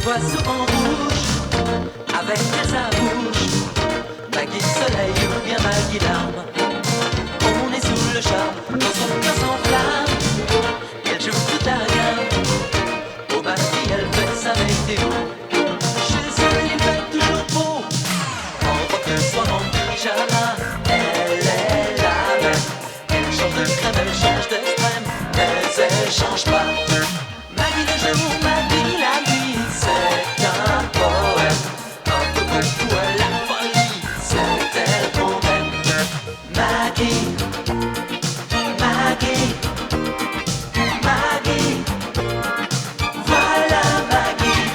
oiseaux en rouge, avec des bouche. Maggie soleil ou bien Maggie larme. On est sous le charme, dans son cœur s'enflamme. Elle joue toute la gamme. Au Maggie, elle fait sa météo. Chez elle, il fait toujours beau. En robe de soie, en pyjama. Elle est la même. Elle change de crème, elle change d'extrême. Mais elle change pas. Maggie le jour, Maggie la nuit. C'est un poème. Un peu beaucoup à la folie. C'est elle qu'on aime. Maggie, Maggie, Maggie. Voilà Maggie.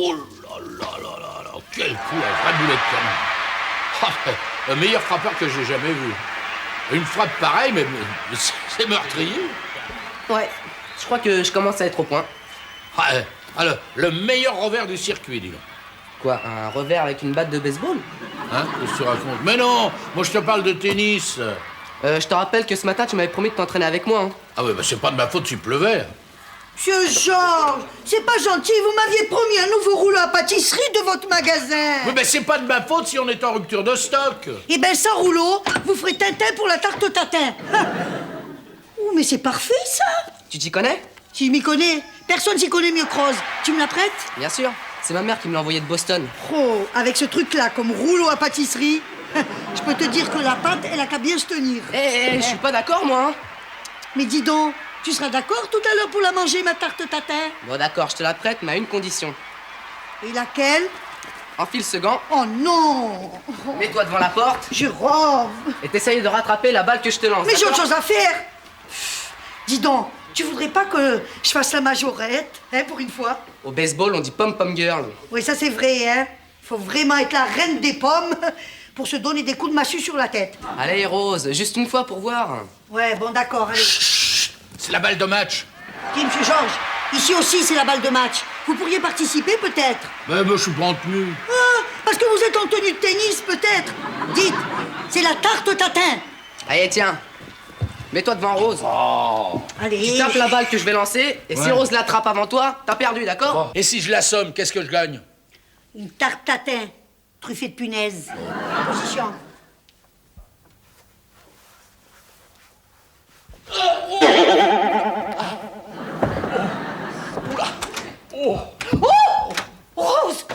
Oh là là là là là, quel coup à boulet de canon. Ah, le meilleur frappeur que j'ai jamais vu. Une frappe pareille, mais c'est meurtrier. Ouais, je crois que je commence à être au point. Ah, alors, le meilleur revers du circuit, dis donc. Quoi, un revers avec une batte de baseball? Hein, qu'est-ce que tu racontes? Mais non, moi je te parle de tennis. Je te rappelle que ce matin, tu m'avais promis de t'entraîner avec moi, hein. Ah ouais, bah c'est pas de ma faute s'il pleuvait. Monsieur Georges, c'est pas gentil, vous m'aviez promis un nouveau rouleau à pâtisserie de votre magasin. Oui, mais c'est pas de ma faute si on est en rupture de stock. Eh ben sans rouleau, vous ferez Tintin pour la tarte tatin. Ah. Oh, mais c'est parfait ça. Tu t'y connais? Si je m'y connais, personne s'y connaît mieux que Rose. Tu me la prêtes? Bien sûr, c'est ma mère qui me l'a envoyé de Boston. Oh, avec ce truc-là comme rouleau à pâtisserie, je peux te dire que la pâte, elle a qu'à bien se tenir. Je suis pas d'accord, moi, hein. Mais dis donc, tu seras d'accord tout à l'heure pour la manger, ma tarte tatin? Bon, d'accord, je te la prête, mais à une condition. Et laquelle? Enfile ce gant, Oh non. mets-toi devant la porte Jérôme, et t'essayes de rattraper la balle que je te lance. mais j'ai autre d'accord? chose à faire. Dis donc, tu voudrais pas que je fasse la majorette, hein, pour une fois? Au baseball, on dit pom-pom girl. Oui, ça c'est vrai, hein. Faut vraiment être la reine des pommes pour se donner des coups de massue sur la tête. Allez, Rose, juste une fois pour voir. Ouais, bon, d'accord, allez. C'est la balle de match. Dis, monsieur Georges, ici aussi c'est la balle de match. Vous pourriez participer, peut-être? Mais moi je suis pas en tenue. Ah, parce que vous êtes en tenue de tennis, peut-être? Dites, c'est la tarte tatin. Allez, tiens, mets-toi devant Rose. Allez. Tu tapes la balle que je vais lancer, et si Ouais. Rose l'attrape avant toi, t'as perdu, d'accord? Et si je l'assomme, qu'est-ce que je gagne? Une tarte tatin, truffée de punaises. Position. Rose!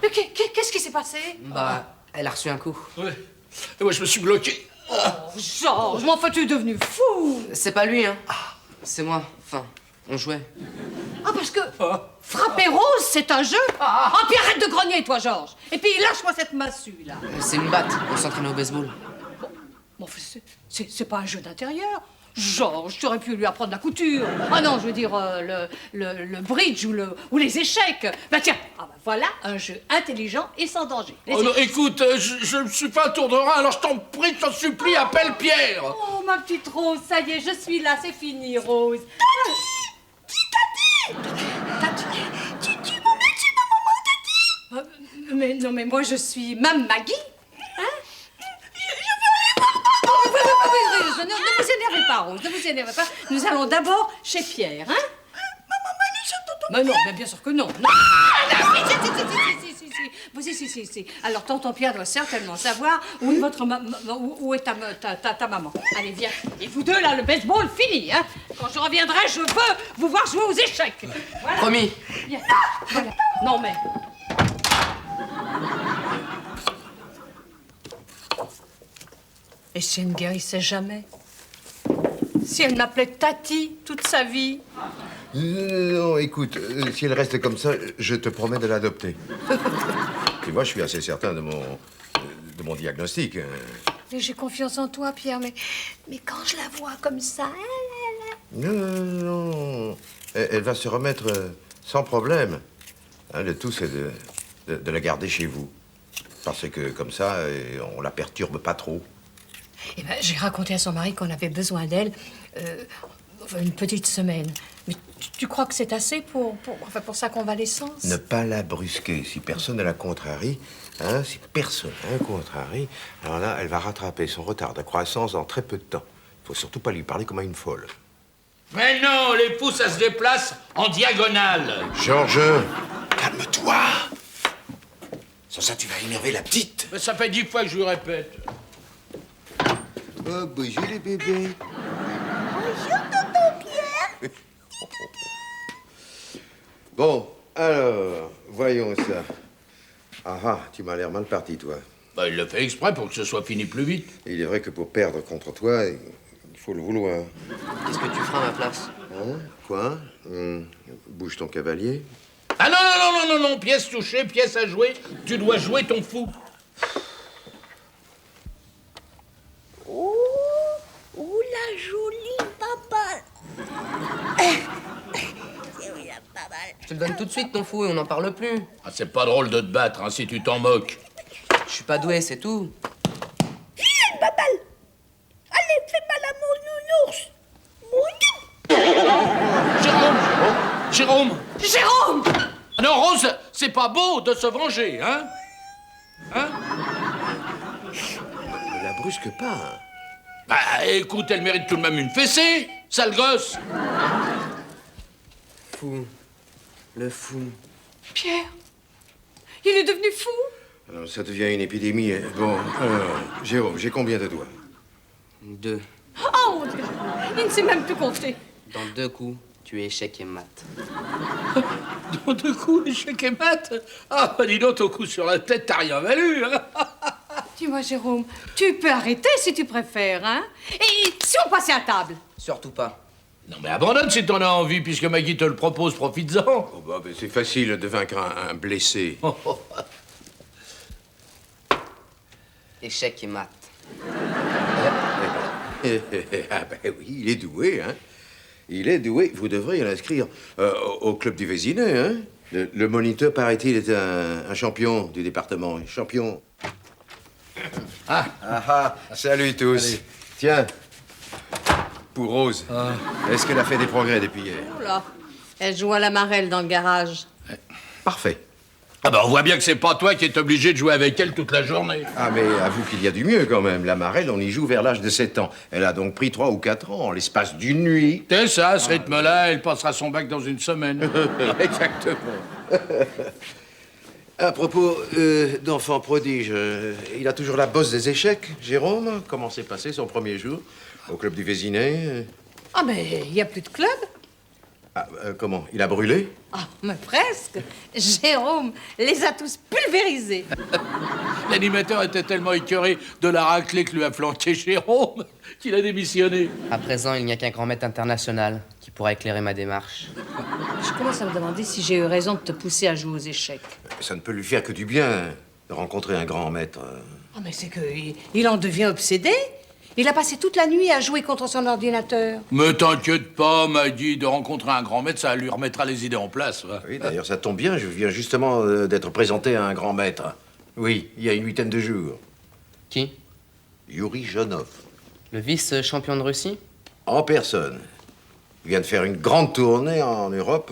Mais qu'est-ce qui s'est passé? Bah, elle a reçu un coup. Ouais. Et moi je me suis bloqué. Oh, Georges, mais enfin, tu es devenu fou! C'est pas lui, hein. C'est moi. Enfin, on jouait. Ah, parce que frapper Rose, c'est un jeu? Ah, puis arrête de grogner, toi, Georges! Et puis lâche-moi cette massue, là! C'est une batte. On s'entraîne au baseball. Bon, enfin, c'est pas un jeu d'intérieur. Georges, tu aurais pu lui apprendre la couture. Ah non, je veux dire, le bridge ou les échecs. Bah tiens, ah bah voilà un jeu intelligent et sans danger. Les Oh non, échecs. écoute, je ne suis pas un tour de rein, alors je t'en prie, je t'en supplie, appelle Pierre. Oh, ma petite Rose, ça y est, je suis là, c'est fini, Rose. Mais non, mais moi je suis Mme Maggie. Hein? Oui, ne vous énervez pas, Rose, ne vous énervez pas. Nous allons d'abord chez Pierre, hein? Mais non, mais bien sûr que non. Non. Si. Alors, tonton Pierre doit certainement savoir où est votre où est ta maman. Allez, viens. Et vous deux, là, le baseball, fini, hein? Quand je reviendrai, je veux vous voir jouer aux échecs. Voilà. Promis. Viens. Voilà. Non, mais... Et si elle ne guérissait jamais? Si elle m'appelait Tati toute sa vie? Non, écoute, si elle reste comme ça, je te promets de l'adopter. Tu vois, je suis assez certain de mon diagnostic. Mais j'ai confiance en toi, Pierre, mais quand je la vois comme ça... Non. Elle va se remettre sans problème. Hein, le tout, c'est de la garder chez vous. Parce que, comme ça, on la perturbe pas trop. Eh ben, j'ai raconté à son mari qu'on avait besoin d'elle. Une petite semaine. Mais tu crois que c'est assez pour sa convalescence? Ne pas la brusquer. Si personne ne la contrarie, hein, si personne ne la contrarie, alors là, elle va rattraper son retard de croissance en très peu de temps. Faut surtout pas lui parler comme à une folle. Mais non, les pouces, ça se déplace en diagonale. Georges, calme-toi. Sans ça, tu vas énerver la petite. Mais ça fait 10 fois que je lui répète. Oh, bonjour les bébés. Bonjour, tonton Pierre. Bon, alors, voyons ça. Ah ah, tu m'as l'air mal parti, toi. Bah, il l'a fait exprès pour que ce soit fini plus vite. Et il est vrai que pour perdre contre toi, il faut le vouloir. Qu'est-ce que tu feras à ma place? Hein? Quoi? Bouge ton cavalier. Ah non, non, non, non, non, non, pièce touchée, pièce à jouer. Tu dois jouer ton fou. Oh, la jolie papa. Je te le donne tout de suite, ton fou, et on n'en parle plus. Ah, c'est pas drôle de te battre, hein, si tu t'en moques. Je suis pas doué, c'est tout. Babal. Allez, fais mal à mon nounours. Jérôme! Jérôme! Ah non, Rose, c'est pas beau de se venger, hein? Hein? Ne la brusque pas. Hein. Bah, écoute, elle mérite tout de même une fessée, sale gosse! Fou. Le fou. Pierre, il est devenu fou. Alors, ça devient une épidémie. Hein. Bon, alors, Jérôme, j'ai combien de doigts? 2. Oh mon Dieu, il ne sait même plus compter. Dans 2 coups, tu es échec et mat. Dans 2 coups, échec et mat? Ah, bah dis donc, ton coup sur la tête, t'as rien valu, hein? Dis-moi, Jérôme, tu peux arrêter si tu préfères, hein? Et si on passait à table? Surtout pas. Non, mais abandonne si t'en as envie, puisque Maggie te le propose, profites-en. Oh, bah, c'est facile de vaincre un blessé. Échec et mat. Ah ben oui, il est doué, hein. Il est doué. Vous devriez l'inscrire au club du Vésinet, hein. Le moniteur, paraît-il, est un champion du département. Un champion. Ah, salut tous. Allez. Tiens, pour Rose. Est-ce qu'elle a fait des progrès depuis hier? Oh là, elle joue à la marelle dans le garage. Parfait. Ah bah on voit bien que c'est pas toi qui es obligé de jouer avec elle toute la journée. Ah, mais avoue qu'il y a du mieux quand même. La marelle, on y joue vers l'âge de 7 ans. Elle a donc pris 3 ou 4 ans en l'espace d'une nuit. C'est ça, à ce rythme-là, elle passera son bac dans une semaine. Exactement. À propos d'enfant prodige, il a toujours la bosse des échecs, Jérôme. Comment s'est passé son premier jour au club du Vésinet? Ah, mais il n'y a plus de club. Ah, comment? Il a brûlé? Ah, mais presque. Jérôme les a tous pulvérisés. L'animateur était tellement écœuré de la raclée que lui a flanqué Jérôme qu'il a démissionné. À présent, il n'y a qu'un grand maître international qui pourra éclairer ma démarche. Je commence à me demander si j'ai eu raison de te pousser à jouer aux échecs. Ça ne peut lui faire que du bien de rencontrer un grand maître. Ah, mais c'est qu'il en devient obsédé. Il a passé toute la nuit à jouer contre son ordinateur. Me t'inquiète pas, Maggie, de rencontrer un grand maître, ça lui remettra les idées en place. Va. Oui, d'ailleurs, ça tombe bien, je viens justement d'être présenté à un grand maître. Oui, il y a une 8aine de jours. Qui? Yuri Jonov. Le vice-champion de Russie? En personne. Il vient de faire une grande tournée en Europe,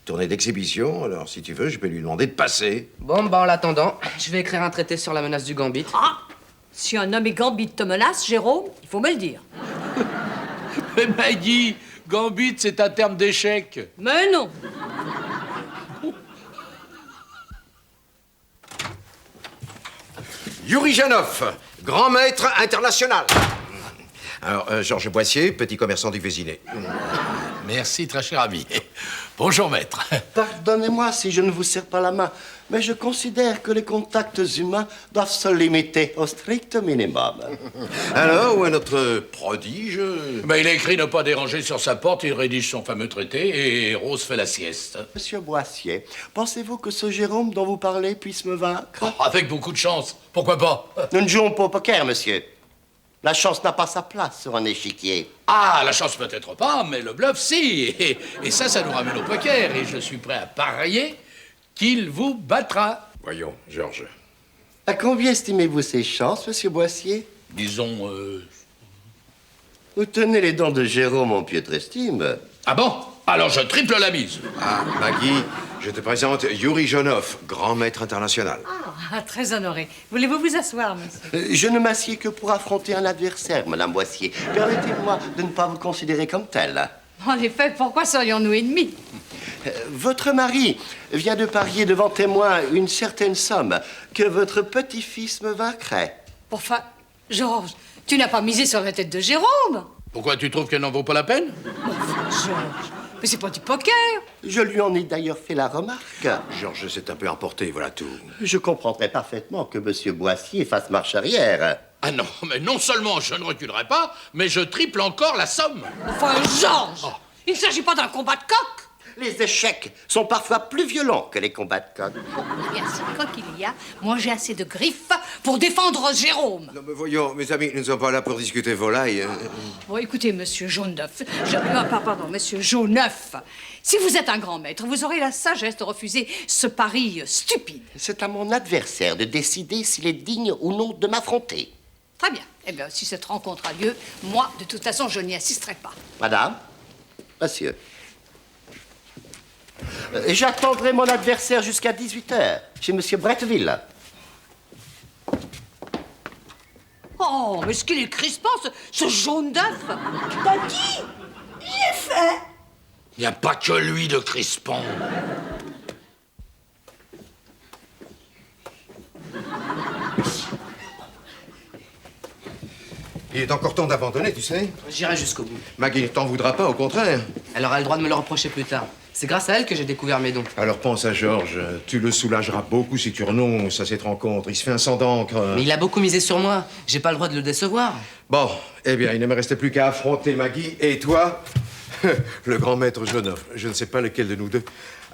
tournée d'exhibition. Alors, si tu veux, je peux lui demander de passer. Bon, bah en l'attendant, je vais écrire un traité sur la menace du gambit. Ah! Si un homme et Gambit te menace, Jérôme, il faut me le dire. Mais Maggie, Gambit, c'est un terme d'échec. Mais non. Yuri Janov, grand maître international. Alors, Georges Boissier, petit commerçant du Vésinet. Merci, très cher ami. Bonjour, maître. Pardonnez-moi si je ne vous serre pas la main, mais je considère que les contacts humains doivent se limiter au strict minimum. Alors, où est notre prodige? Il a écrit ne pas déranger sur sa porte, il rédige son fameux traité et Rose fait la sieste. Monsieur Boissier, pensez-vous que ce Jérôme dont vous parlez puisse me vaincre? Oh, avec beaucoup de chance, pourquoi pas? Nous ne jouons pas au poker, monsieur. La chance n'a pas sa place sur un échiquier. Ah, la chance peut-être pas, mais le bluff, si. Et ça nous ramène au poker. Et je suis prêt à parier qu'il vous battra. Voyons, Georges. À combien estimez-vous ces chances, monsieur Boissier? Disons, Tenez les dents de Jérôme en piètre estime. Ah bon? Alors je triple la mise. Ah, Maggie, je te présente Yuri Jonov, grand maître international. Ah, très honoré. Voulez-vous vous asseoir, monsieur? Je ne m'assieds que pour affronter un adversaire, Madame Boissier. Permettez-moi de ne pas vous considérer comme tel. En effet, pourquoi serions-nous ennemis? Votre mari vient de parier devant témoin une certaine somme que votre petit-fils me vaincrait. Enfin, Georges, tu n'as pas misé sur la tête de Jérôme? Pourquoi tu trouves qu'elle n'en vaut pas la peine? Georges, mais c'est pas du poker. Je lui en ai d'ailleurs fait la remarque. Georges s'est un peu emporté, voilà tout. Je comprendrais parfaitement que Monsieur Boissier fasse marche arrière. Ah non, mais non seulement je ne reculerai pas, mais je triple encore la somme. Enfin, Georges, il ne s'agit pas d'un combat de coq. Les échecs sont parfois plus violents que les combats de coq. Eh bien, si coq il y a, moi j'ai assez de griffes pour défendre Jérôme. Non, mais voyons, mes amis, nous ne sommes pas là pour discuter volaille. Bon, écoutez, monsieur Jauneuf, pardon, monsieur Jauneuf, si vous êtes un grand maître, vous aurez la sagesse de refuser ce pari stupide. C'est à mon adversaire de décider s'il est digne ou non de m'affronter. Très bien. Eh bien, si cette rencontre a lieu, moi, de toute façon, je n'y assisterai pas. Madame, monsieur. J'attendrai mon adversaire jusqu'à 18h, chez Monsieur Bretteville. Oh, mais ce qu'il est crispant, ce jaune d'œuf. T'as dit? J'ai fait. Il n'y a pas que lui de crispant. Il est encore temps d'abandonner, tu sais. J'irai jusqu'au bout. Maggie ne t'en voudra pas, au contraire. Elle aura le droit de me le reprocher plus tard. C'est grâce à elle que j'ai découvert mes dons. Alors pense à Georges. Tu le soulageras beaucoup si tu renonces à cette rencontre. Il se fait un sang d'encre. Mais il a beaucoup misé sur moi. J'ai pas le droit de le décevoir. Bon, eh bien, il ne me restait plus qu'à affronter Maggie et toi, le grand maître Jonov. Je ne sais pas lequel de nous deux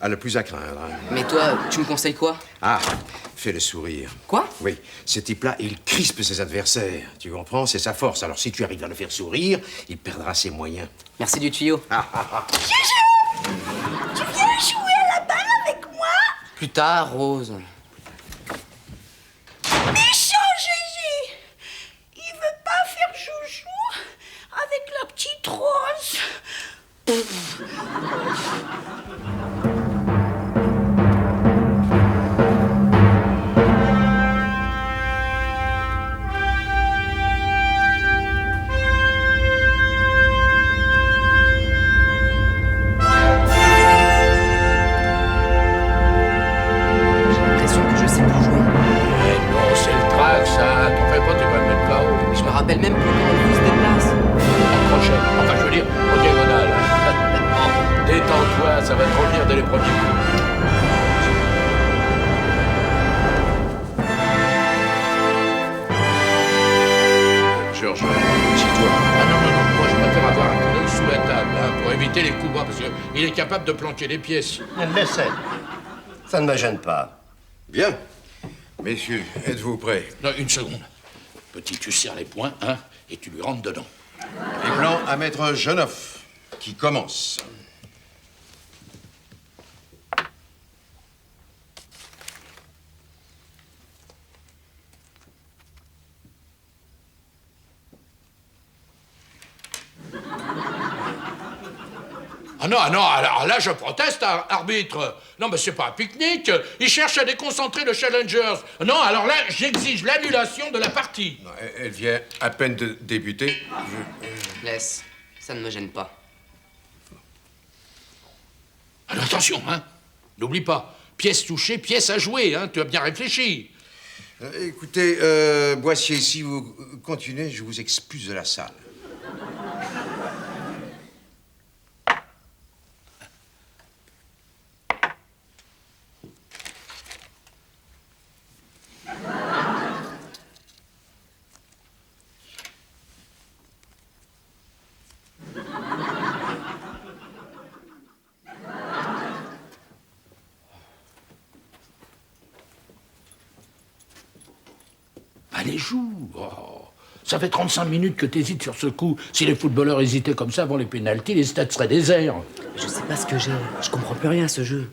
a le plus à craindre. Hein. Mais toi, tu me conseilles quoi? Ah, fais le sourire. Quoi? Oui, ce type-là, il crispe ses adversaires. Tu comprends? C'est sa force. Alors si tu arrives à le faire sourire, il perdra ses moyens. Merci du tuyau. Tu viens jouer à la balle avec moi? Plus tard, Rose. Méchant Gégé! Il veut pas faire joujou avec la petite Rose. J'ai l'impression que je sais plus jouer. Eh non, c'est le trac, ça. T'en fais pas, tu vas me mettre KO. Je me rappelle même plus comment le fou se déplace. En crochet. Enfin, je veux dire, au diagonale. Oh, détends-toi, ça va te revenir dès les premiers coups. Georges, dis-toi. Ah non, non, non, moi je préfère avoir un coup d'œil sous la table, hein, pour éviter les coups bas, parce qu'il est capable de planquer des pièces. Laissez. Ça ne me gêne pas. Bien. Messieurs, êtes-vous prêts? Non, une seconde. Petit, tu serres les poings, hein, et tu lui rentres dedans. Les plans à maître Jonov, qui commence. Ah non, alors là, je proteste, arbitre. Non, mais c'est pas un pique-nique. Il cherche à déconcentrer le Challengers. Non, alors là, j'exige l'annulation de la partie. Non, elle vient à peine de débuter. Laisse. Ça ne me gêne pas. Alors attention, hein. N'oublie pas, pièce touchée, pièce à jouer, hein. Tu as bien réfléchi. Écoutez, Boissier, si vous continuez, je vous expulse de la salle. Allez, joue. Oh. Ça fait 35 minutes que t'hésites sur ce coup. Si les footballeurs hésitaient comme ça avant les pénaltys, les stades seraient déserts. Je sais pas ce que j'ai. Je comprends plus rien à ce jeu.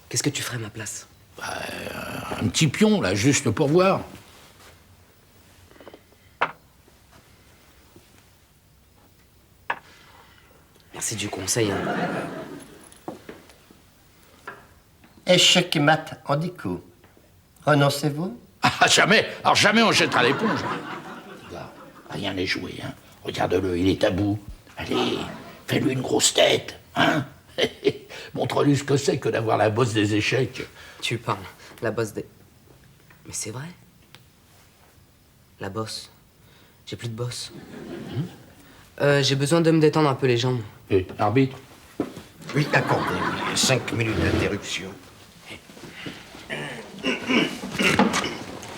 Qu'est-ce que tu ferais à ma place? Un petit pion, là, juste pour voir. Merci du conseil. Hein. Échec et mat en 10 coups. Renoncez-vous? Ah, jamais. Alors jamais on jettera l'éponge. Regarde, rien n'est joué, hein. Regarde-le, il est à bout. Allez, fais-lui une grosse tête, hein. Montre-lui ce que c'est que d'avoir la bosse des échecs. Tu parles, la bosse des... Mais c'est vrai. La bosse. J'ai plus de bosse. J'ai besoin de me détendre un peu les jambes. Et arbitre? Oui, accordez. 5 minutes d'interruption.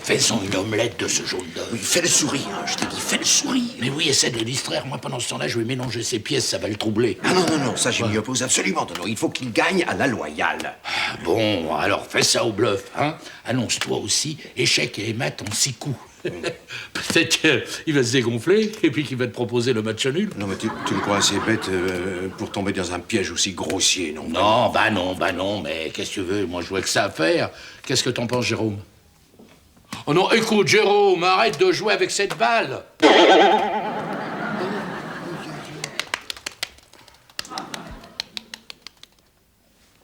Faisons une omelette de ce jaune d'œuf. Oui, fais le sourire, hein, je t'ai dit, fais le sourire. Mais oui, essaie de le distraire. Moi, pendant ce temps-là, je vais mélanger ses pièces, ça va le troubler. Ah non, non, non, ça, je m'y oppose absolument. Non, il faut qu'il gagne à la loyale. Ah, bon, alors fais ça au bluff, hein. Annonce-toi aussi, échec et mat en 6 coups. Peut-être qu'il va se dégonfler et puis qu'il va te proposer le match nul. Non, mais tu me crois assez bête pour tomber dans un piège aussi grossier, non? Non, bah non, mais qu'est-ce que tu veux? Moi, je vois que ça à faire. Qu'est-ce que t'en penses, Jérôme? Oh non, écoute, Jérôme, arrête de jouer avec cette balle.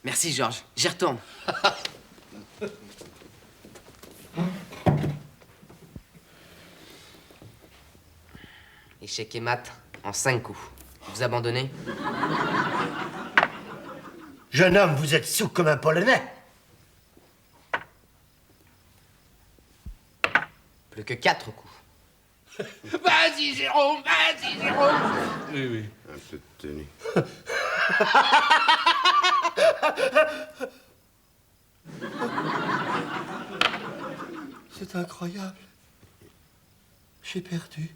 Merci, Georges. J'y retourne. Échec et mat en 5 coups. Vous abandonnez? Jeune homme, vous êtes sourd comme un Polonais. Plus que 4 coups. Vas-y, Jérôme, vas-y, Jérôme. Oui. Un peu de tenue. C'est incroyable. J'ai perdu.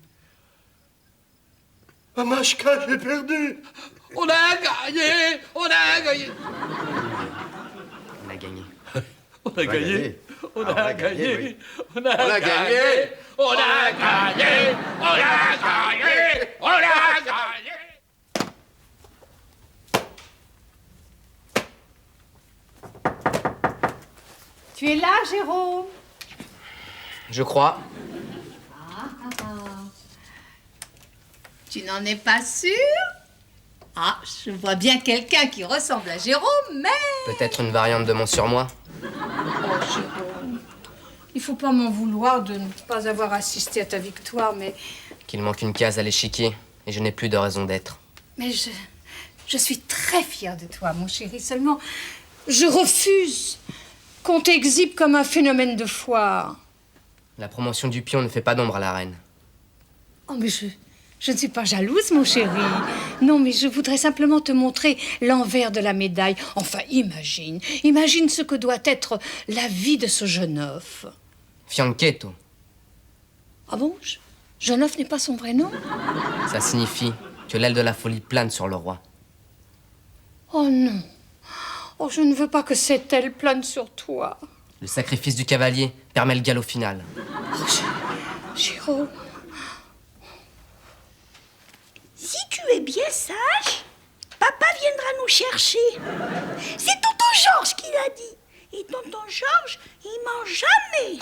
Mamachka, j'ai perdu. On a gagné. On a gagné. On a gagné. oui. On a gagné. On a gagné. On a gagné. Tu es là, Jérôme? Je crois. Tu n'en es pas sûr? Ah, je vois bien quelqu'un qui ressemble à Jérôme, mais... Peut-être une variante de mon surmoi. Oh, Jérôme, il faut pas m'en vouloir de ne pas avoir assisté à ta victoire, mais... Qu'il manque une case à l'échiquier et je n'ai plus de raison d'être. Mais je suis très fière de toi, mon chéri. Seulement, je refuse qu'on t'exhibe comme un phénomène de foire. La promotion du pion ne fait pas d'ombre à la reine. Oh, mais je ne suis pas jalouse, mon chéri. Non, mais je voudrais simplement te montrer l'envers de la médaille. Enfin, imagine ce que doit être la vie de ce jeune oeuf. Fianchetto, Ah bon? Jeune oeuf n'est pas son vrai nom? ça signifie que l'aile de la folie plane sur le roi. Oh non. Oh, je ne veux pas que cette aile plane sur toi. Le sacrifice du cavalier permet le galop final. Oh, Jérôme. Si tu es bien sage, papa viendra nous chercher. C'est tonton Georges qui l'a dit. Et tonton Georges, il ment jamais.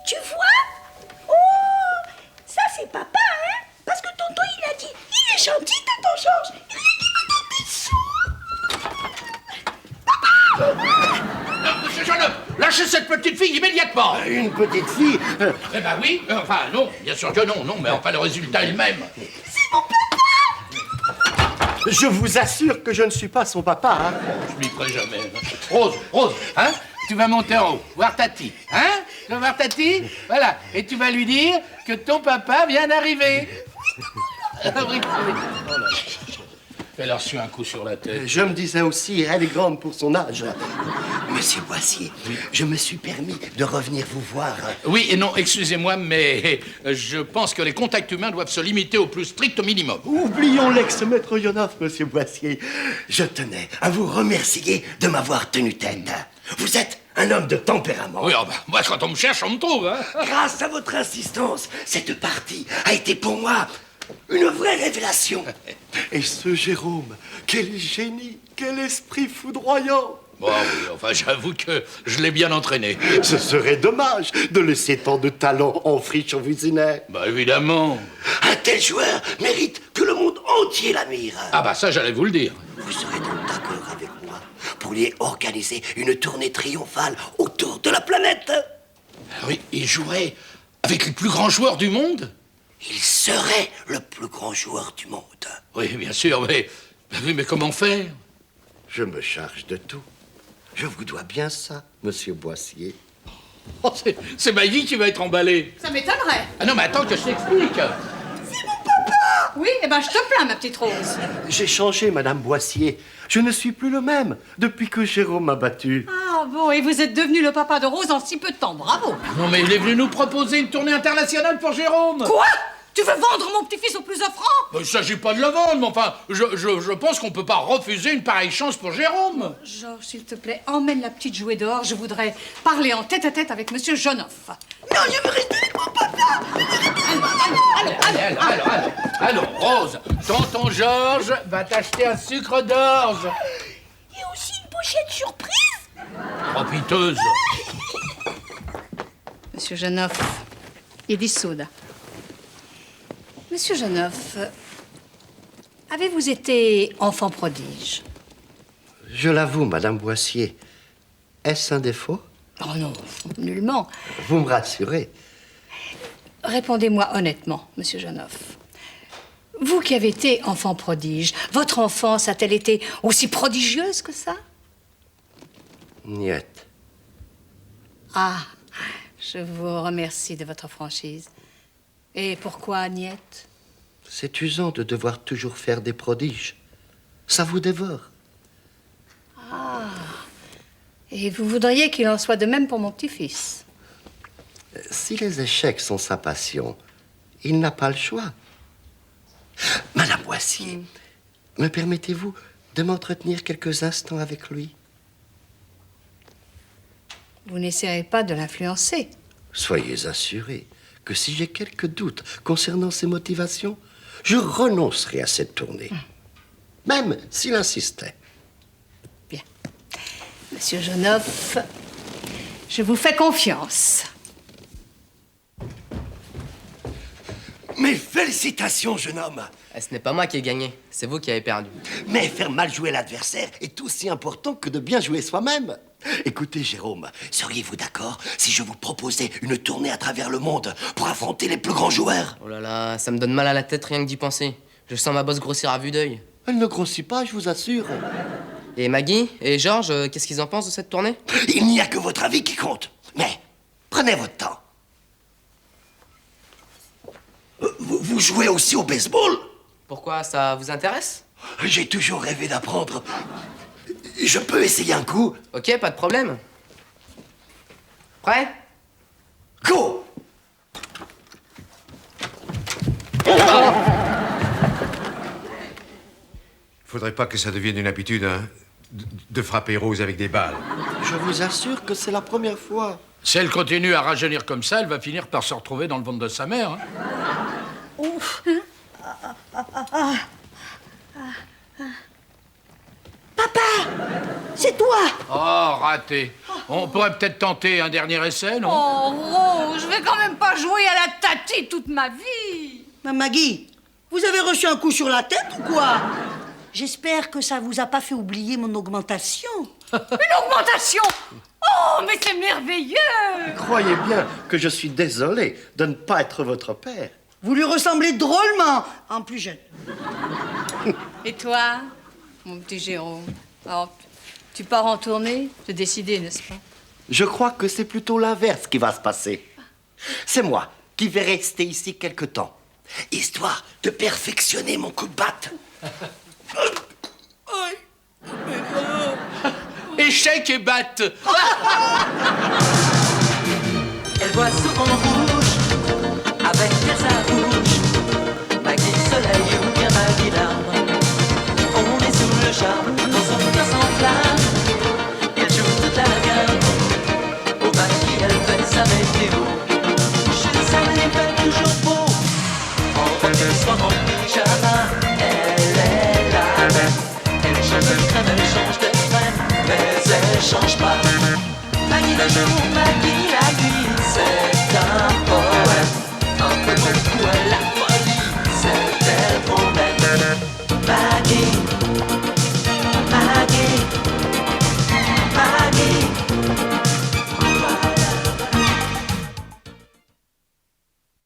Tu vois? Oh, ça c'est papa, hein? Parce que tonton, il a dit, il est gentil, tonton Georges. Il a dit me donner des sous. Monsieur Jeune, lâchez cette petite fille immédiatement. Une petite fille. Eh ben oui, enfin non, bien sûr que non, mais enfin le résultat est le même. Je vous assure que je ne suis pas son papa. Hein. Je m'y ferai jamais. Rose, hein? Tu vas monter en haut, voir Tati, hein? Tu vas voir Tati? Voilà, et tu vas lui dire que ton papa vient d'arriver. Oui. Oh là là. Elle a reçu un coup sur la tête. Je me disais aussi, elle est grande pour son âge. Monsieur Boissier, je me suis permis de revenir vous voir. Oui et non, excusez-moi, mais je pense que les contacts humains doivent se limiter au plus strict minimum. Oublions l'ex-maître Ionov, monsieur Boissier. Je tenais à vous remercier de m'avoir tenu tête. Vous êtes un homme de tempérament. Oui, moi, quand on me cherche, on me trouve, hein? Grâce à votre insistance, cette partie a été pour moi une vraie révélation. Et ce Jérôme, quel génie, quel esprit foudroyant. Bon, oui, enfin, j'avoue que je l'ai bien entraîné. Ce serait dommage de laisser tant de talent en friche au Vésinet. Bah, évidemment. Un tel joueur mérite que le monde entier l'admire. Ah bah ça, j'allais vous le dire. Vous serez donc d'accord avec moi pour lui organiser une tournée triomphale autour de la planète? Ah oui, il jouerait avec les plus grands joueurs du monde? Il serait le plus grand joueur du monde. Oui, bien sûr, mais comment faire? Je me charge de tout. Je vous dois bien ça, monsieur Boissier. Oh, c'est Maggie qui va être emballée. Ça m'étonnerait. Ah non, mais attends que je t'explique. Oui, eh ben je te plains, ma petite Rose. J'ai changé, madame Boissier. Je ne suis plus le même depuis que Jérôme m'a battu. Ah bon, et vous êtes devenu le papa de Rose en si peu de temps, bravo. Non, mais il est venu nous proposer une tournée internationale pour Jérôme. Quoi? Tu veux vendre mon petit-fils au plus offrant? Il ne s'agit pas de le vendre, mais enfin, je pense qu'on peut pas refuser une pareille chance pour Jérôme. Georges, s'il te plaît, emmène la petite jouer dehors. Je voudrais parler en tête-à-tête avec Monsieur Jonoff. Non, je veux rester avec mon papa. Allons, Rose, tonton Georges va t'acheter un sucre d'orge. Il y a aussi une pochette surprise. Oh, piteuse. Monsieur Jonoff, il dit souda. Monsieur Jonoff, avez-vous été enfant prodige? Je l'avoue, madame Boissier. Est-ce un défaut? Oh non, nullement. Vous me rassurez. Répondez-moi honnêtement, Monsieur Jonoff. Vous qui avez été enfant prodige, votre enfance a-t-elle été aussi prodigieuse que ça? Niet. Ah, je vous remercie de votre franchise. Et pourquoi Agnette? C'est usant de devoir toujours faire des prodiges. Ça vous dévore. Ah, et vous voudriez qu'il en soit de même pour mon petit-fils? Si les échecs sont sa passion, il n'a pas le choix. Madame Boissier, me permettez-vous de m'entretenir quelques instants avec lui? Vous n'essayerez pas de l'influencer? Soyez assurés que si j'ai quelques doutes concernant ses motivations, je renoncerai à cette tournée. Même s'il insistait. Bien. Monsieur Jonoff, je vous fais confiance. Mes félicitations, jeune homme. Ce n'est pas moi qui ai gagné, c'est vous qui avez perdu. Mais faire mal jouer l'adversaire est aussi important que de bien jouer soi-même. Écoutez, Jérôme, seriez-vous d'accord si je vous proposais une tournée à travers le monde pour affronter les plus grands joueurs? Oh là là, ça me donne mal à la tête rien que d'y penser. Je sens ma bosse grossir à vue d'œil. Elle ne grossit pas, je vous assure. Et Maggie et Georges, qu'est-ce qu'ils en pensent de cette tournée? Il n'y a que votre avis qui compte. Mais prenez votre temps. Vous jouez aussi au baseball? Pourquoi, ça vous intéresse? J'ai toujours rêvé d'apprendre. Je peux essayer un coup? Ok, pas de problème. Prêt? Go! Faudrait pas que ça devienne une habitude, hein, de frapper Rose avec des balles. Je vous assure que c'est la première fois. Si elle continue à rajeunir comme ça, elle va finir par se retrouver dans le ventre de sa mère. Hein. Ouf. Papa, c'est toi. Oh, raté. On pourrait peut-être tenter un dernier essai, non? Oh, Rose, je vais quand même pas jouer à la tati toute ma vie. Ma Maggie, vous avez reçu un coup sur la tête ou quoi? J'espère que ça vous a pas fait oublier mon augmentation. Une augmentation? Oh, mais c'est merveilleux. Croyez bien que je suis désolé de ne pas être votre père. Vous lui ressemblez drôlement, en plus jeune. Et toi, mon petit Jérôme? Alors, tu pars en tournée? C'est décidé, n'est-ce pas? Je crois que c'est plutôt l'inverse qui va se passer. C'est moi qui vais rester ici quelque temps, histoire de perfectionner mon coup de batte. Échec et batte. Elle voit souvent rouge avec sa bouche.